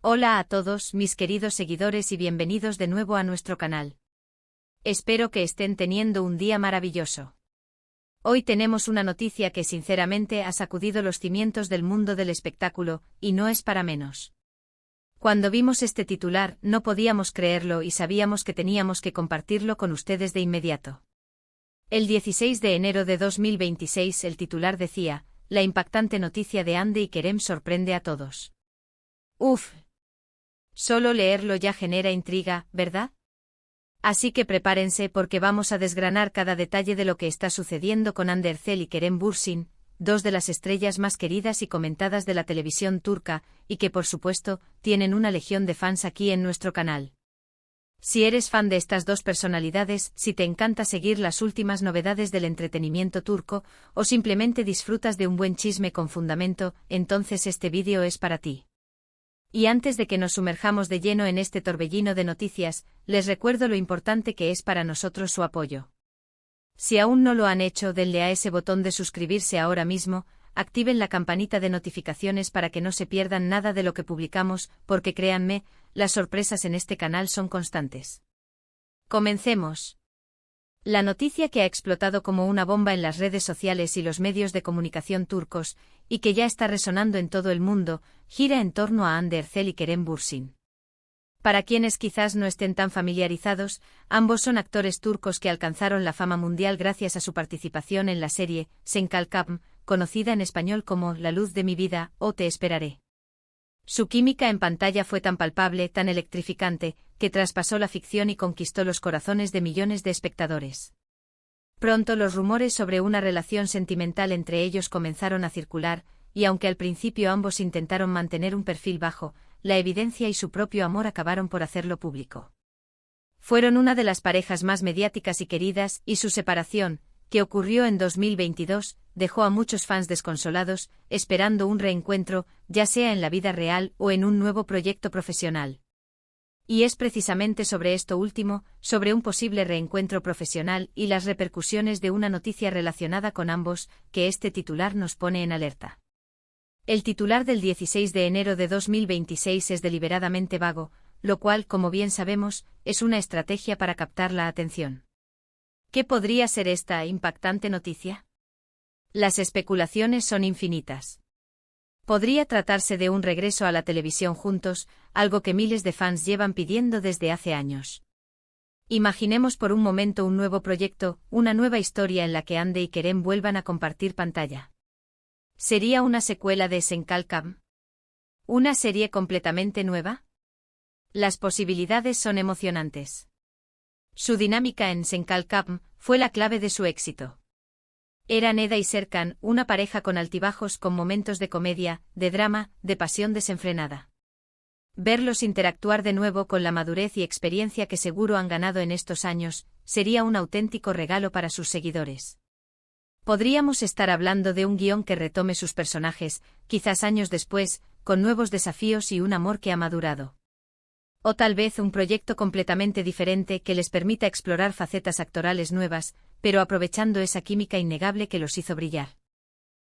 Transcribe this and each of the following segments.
Hola a todos mis queridos seguidores y bienvenidos de nuevo a nuestro canal. Espero que estén teniendo un día maravilloso. Hoy tenemos una noticia que sinceramente ha sacudido los cimientos del mundo del espectáculo, y no es para menos. Cuando vimos este titular no podíamos creerlo y sabíamos que teníamos que compartirlo con ustedes de inmediato. El 16 de enero de 2026 el titular decía, la impactante noticia de Hande y Kerem sorprende a todos. Uf. Solo leerlo ya genera intriga, ¿verdad? Así que prepárense porque vamos a desgranar cada detalle de lo que está sucediendo con Hande Erçel y Kerem Bürsin, dos de las estrellas más queridas y comentadas de la televisión turca, y que por supuesto, tienen una legión de fans aquí en nuestro canal. Si eres fan de estas dos personalidades, si te encanta seguir las últimas novedades del entretenimiento turco, o simplemente disfrutas de un buen chisme con fundamento, entonces este vídeo es para ti. Y antes de que nos sumerjamos de lleno en este torbellino de noticias, les recuerdo lo importante que es para nosotros su apoyo. Si aún no lo han hecho, denle a ese botón de suscribirse ahora mismo, activen la campanita de notificaciones para que no se pierdan nada de lo que publicamos, porque créanme, las sorpresas en este canal son constantes. Comencemos. La noticia que ha explotado como una bomba en las redes sociales y los medios de comunicación turcos, y que ya está resonando en todo el mundo, gira en torno a Hande Erçel y Kerem Bürsin. Para quienes quizás no estén tan familiarizados, ambos son actores turcos que alcanzaron la fama mundial gracias a su participación en la serie Sen Kalkam, conocida en español como La luz de mi vida o Te esperaré. Su química en pantalla fue tan palpable, tan electrificante, que traspasó la ficción y conquistó los corazones de millones de espectadores. Pronto los rumores sobre una relación sentimental entre ellos comenzaron a circular, y aunque al principio ambos intentaron mantener un perfil bajo, la evidencia y su propio amor acabaron por hacerlo público. Fueron una de las parejas más mediáticas y queridas, y su separación, que ocurrió en 2022, dejó a muchos fans desconsolados, esperando un reencuentro, ya sea en la vida real o en un nuevo proyecto profesional. Y es precisamente sobre esto último, sobre un posible reencuentro profesional y las repercusiones de una noticia relacionada con ambos, que este titular nos pone en alerta. El titular del 16 de enero de 2026 es deliberadamente vago, lo cual, como bien sabemos, es una estrategia para captar la atención. ¿Qué podría ser esta impactante noticia? Las especulaciones son infinitas. Podría tratarse de un regreso a la televisión juntos, algo que miles de fans llevan pidiendo desde hace años. Imaginemos por un momento un nuevo proyecto, una nueva historia en la que Hande y Kerem vuelvan a compartir pantalla. ¿Sería una secuela de Sen Kalkam? ¿Una serie completamente nueva? Las posibilidades son emocionantes. Su dinámica en Sen Kalkam fue la clave de su éxito. Eran Eda y Serkan, una pareja con altibajos, con momentos de comedia, de drama, de pasión desenfrenada. Verlos interactuar de nuevo con la madurez y experiencia que seguro han ganado en estos años, sería un auténtico regalo para sus seguidores. Podríamos estar hablando de un guión que retome sus personajes, quizás años después, con nuevos desafíos y un amor que ha madurado. O tal vez un proyecto completamente diferente que les permita explorar facetas actorales nuevas, pero aprovechando esa química innegable que los hizo brillar.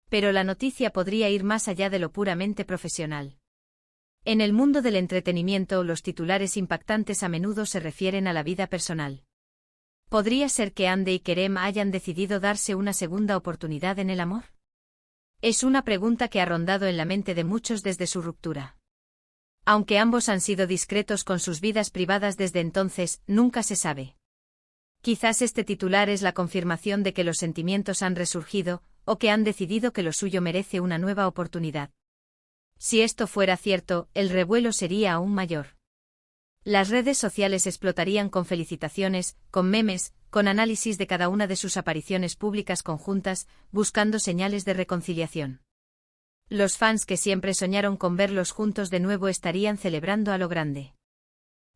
Pero la noticia podría ir más allá de lo puramente profesional. En el mundo del entretenimiento, los titulares impactantes a menudo se refieren a la vida personal. ¿Podría ser que Hande y Kerem hayan decidido darse una segunda oportunidad en el amor? Es una pregunta que ha rondado en la mente de muchos desde su ruptura. Aunque ambos han sido discretos con sus vidas privadas desde entonces, nunca se sabe. Quizás este titular es la confirmación de que los sentimientos han resurgido, o que han decidido que lo suyo merece una nueva oportunidad. Si esto fuera cierto, el revuelo sería aún mayor. Las redes sociales explotarían con felicitaciones, con memes, con análisis de cada una de sus apariciones públicas conjuntas, buscando señales de reconciliación. Los fans que siempre soñaron con verlos juntos de nuevo estarían celebrando a lo grande.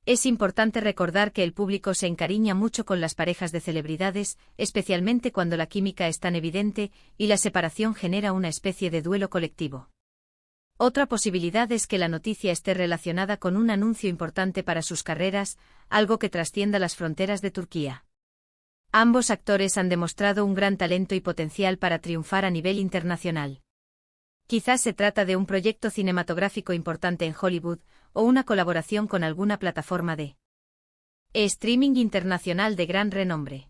Es importante recordar que el público se encariña mucho con las parejas de celebridades, especialmente cuando la química es tan evidente, y la separación genera una especie de duelo colectivo. Otra posibilidad es que la noticia esté relacionada con un anuncio importante para sus carreras, algo que trascienda las fronteras de Turquía. Ambos actores han demostrado un gran talento y potencial para triunfar a nivel internacional. Quizás se trata de un proyecto cinematográfico importante en Hollywood, o una colaboración con alguna plataforma de streaming internacional de gran renombre.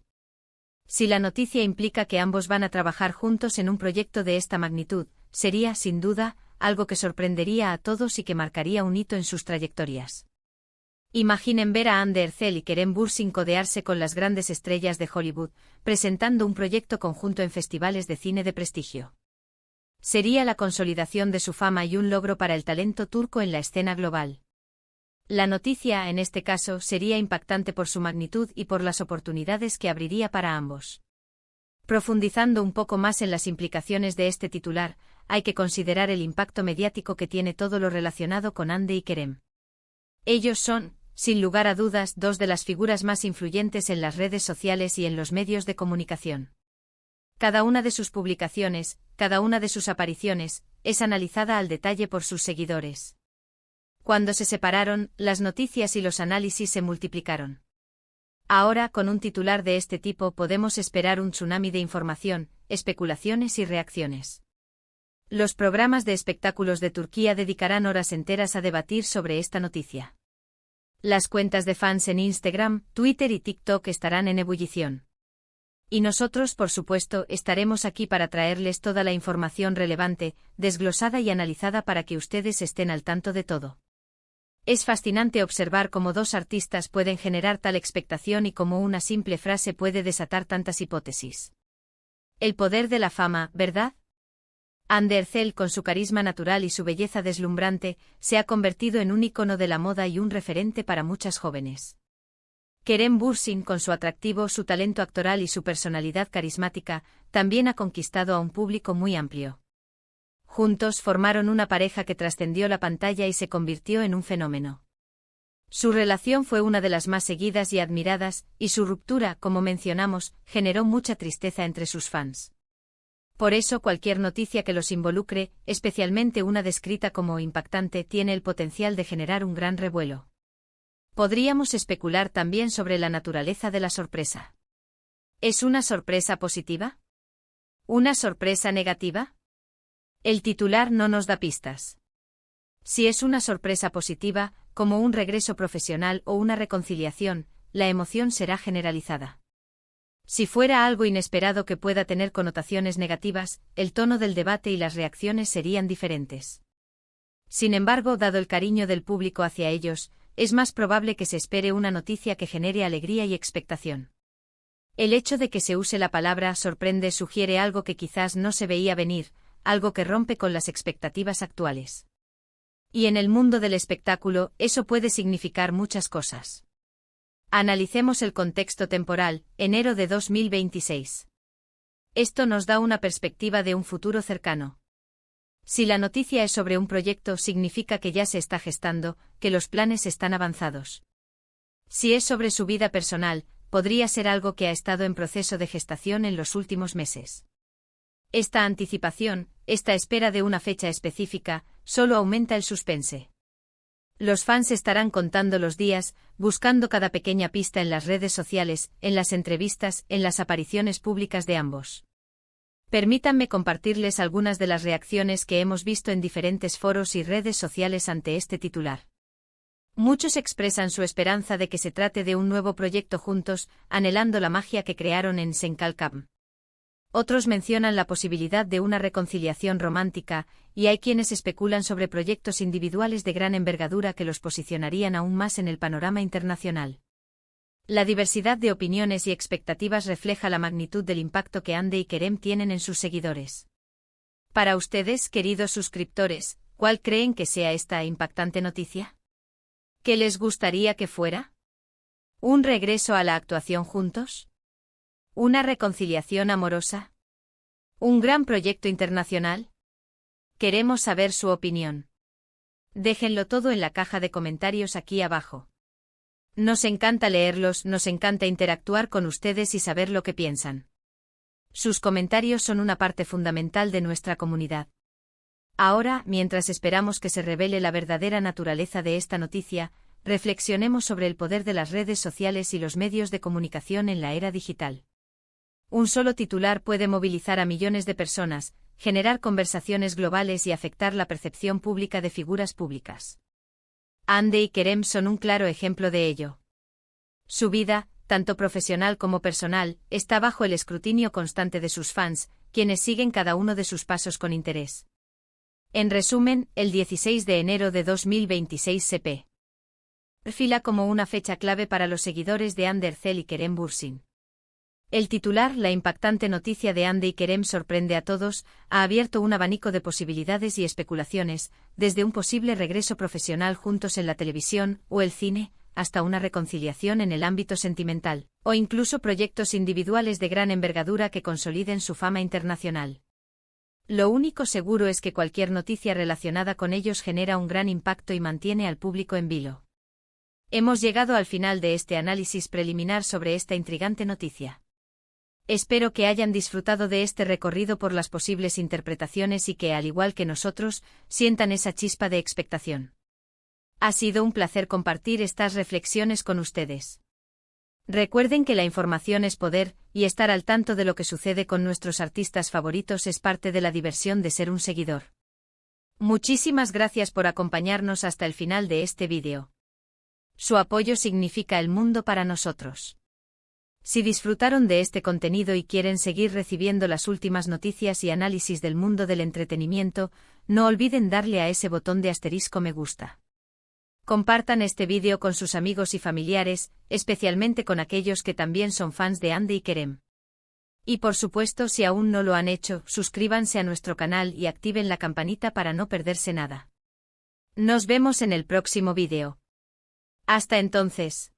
Si la noticia implica que ambos van a trabajar juntos en un proyecto de esta magnitud, sería, sin duda, algo que sorprendería a todos y que marcaría un hito en sus trayectorias. Imaginen ver a Andy Ercel y Kerem Bürsin codearse con las grandes estrellas de Hollywood, presentando un proyecto conjunto en festivales de cine de prestigio. Sería la consolidación de su fama y un logro para el talento turco en la escena global. La noticia, en este caso, sería impactante por su magnitud y por las oportunidades que abriría para ambos. Profundizando un poco más en las implicaciones de este titular, hay que considerar el impacto mediático que tiene todo lo relacionado con Andy y Kerem. Ellos son, sin lugar a dudas, dos de las figuras más influyentes en las redes sociales y en los medios de comunicación. Cada una de sus publicaciones, cada una de sus apariciones, es analizada al detalle por sus seguidores. Cuando se separaron, las noticias y los análisis se multiplicaron. Ahora, con un titular de este tipo podemos esperar un tsunami de información, especulaciones y reacciones. Los programas de espectáculos de Turquía dedicarán horas enteras a debatir sobre esta noticia. Las cuentas de fans en Instagram, Twitter y TikTok estarán en ebullición. Y nosotros, por supuesto, estaremos aquí para traerles toda la información relevante, desglosada y analizada para que ustedes estén al tanto de todo. Es fascinante observar cómo dos artistas pueden generar tal expectación y cómo una simple frase puede desatar tantas hipótesis. El poder de la fama, ¿verdad? Andy Ercel, con su carisma natural y su belleza deslumbrante, se ha convertido en un ícono de la moda y un referente para muchas jóvenes. Kerem Bürsin, con su atractivo, su talento actoral y su personalidad carismática, también ha conquistado a un público muy amplio. Juntos formaron una pareja que trascendió la pantalla y se convirtió en un fenómeno. Su relación fue una de las más seguidas y admiradas, y su ruptura, como mencionamos, generó mucha tristeza entre sus fans. Por eso cualquier noticia que los involucre, especialmente una descrita como impactante, tiene el potencial de generar un gran revuelo. Podríamos especular también sobre la naturaleza de la sorpresa. ¿Es una sorpresa positiva? ¿Una sorpresa negativa? El titular no nos da pistas. Si es una sorpresa positiva, como un regreso profesional o una reconciliación, la emoción será generalizada. Si fuera algo inesperado que pueda tener connotaciones negativas, el tono del debate y las reacciones serían diferentes. Sin embargo, dado el cariño del público hacia ellos, es más probable que se espere una noticia que genere alegría y expectación. El hecho de que se use la palabra sorprende sugiere algo que quizás no se veía venir, algo que rompe con las expectativas actuales. Y en el mundo del espectáculo, eso puede significar muchas cosas. Analicemos el contexto temporal, enero de 2026. Esto nos da una perspectiva de un futuro cercano. Si la noticia es sobre un proyecto, significa que ya se está gestando, que los planes están avanzados. Si es sobre su vida personal, podría ser algo que ha estado en proceso de gestación en los últimos meses. Esta anticipación, esta espera de una fecha específica, solo aumenta el suspense. Los fans estarán contando los días, buscando cada pequeña pista en las redes sociales, en las entrevistas, en las apariciones públicas de ambos. Permítanme compartirles algunas de las reacciones que hemos visto en diferentes foros y redes sociales ante este titular. Muchos expresan su esperanza de que se trate de un nuevo proyecto juntos, anhelando la magia que crearon en Senkalkam. Otros mencionan la posibilidad de una reconciliación romántica, y hay quienes especulan sobre proyectos individuales de gran envergadura que los posicionarían aún más en el panorama internacional. La diversidad de opiniones y expectativas refleja la magnitud del impacto que Andy y Kerem tienen en sus seguidores. Para ustedes, queridos suscriptores, ¿cuál creen que sea esta impactante noticia? ¿Qué les gustaría que fuera? ¿Un regreso a la actuación juntos? ¿Una reconciliación amorosa? ¿Un gran proyecto internacional? Queremos saber su opinión. Déjenlo todo en la caja de comentarios aquí abajo. Nos encanta leerlos, nos encanta interactuar con ustedes y saber lo que piensan. Sus comentarios son una parte fundamental de nuestra comunidad. Ahora, mientras esperamos que se revele la verdadera naturaleza de esta noticia, reflexionemos sobre el poder de las redes sociales y los medios de comunicación en la era digital. Un solo titular puede movilizar a millones de personas, generar conversaciones globales y afectar la percepción pública de figuras públicas. Hande y Kerem son un claro ejemplo de ello. Su vida, tanto profesional como personal, está bajo el escrutinio constante de sus fans, quienes siguen cada uno de sus pasos con interés. En resumen, el 16 de enero de 2026 se perfila como una fecha clave para los seguidores de Hande Erçel y Kerem Bürsin. El titular, la impactante noticia de Hande y Kerem sorprende a todos, ha abierto un abanico de posibilidades y especulaciones, desde un posible regreso profesional juntos en la televisión o el cine, hasta una reconciliación en el ámbito sentimental, o incluso proyectos individuales de gran envergadura que consoliden su fama internacional. Lo único seguro es que cualquier noticia relacionada con ellos genera un gran impacto y mantiene al público en vilo. Hemos llegado al final de este análisis preliminar sobre esta intrigante noticia. Espero que hayan disfrutado de este recorrido por las posibles interpretaciones y que, al igual que nosotros, sientan esa chispa de expectación. Ha sido un placer compartir estas reflexiones con ustedes. Recuerden que la información es poder, y estar al tanto de lo que sucede con nuestros artistas favoritos es parte de la diversión de ser un seguidor. Muchísimas gracias por acompañarnos hasta el final de este vídeo. Su apoyo significa el mundo para nosotros. Si disfrutaron de este contenido y quieren seguir recibiendo las últimas noticias y análisis del mundo del entretenimiento, no olviden darle a ese botón de asterisco me gusta. Compartan este vídeo con sus amigos y familiares, especialmente con aquellos que también son fans de Hande y Kerem. Y por supuesto, si aún no lo han hecho, suscríbanse a nuestro canal y activen la campanita para no perderse nada. Nos vemos en el próximo vídeo. Hasta entonces.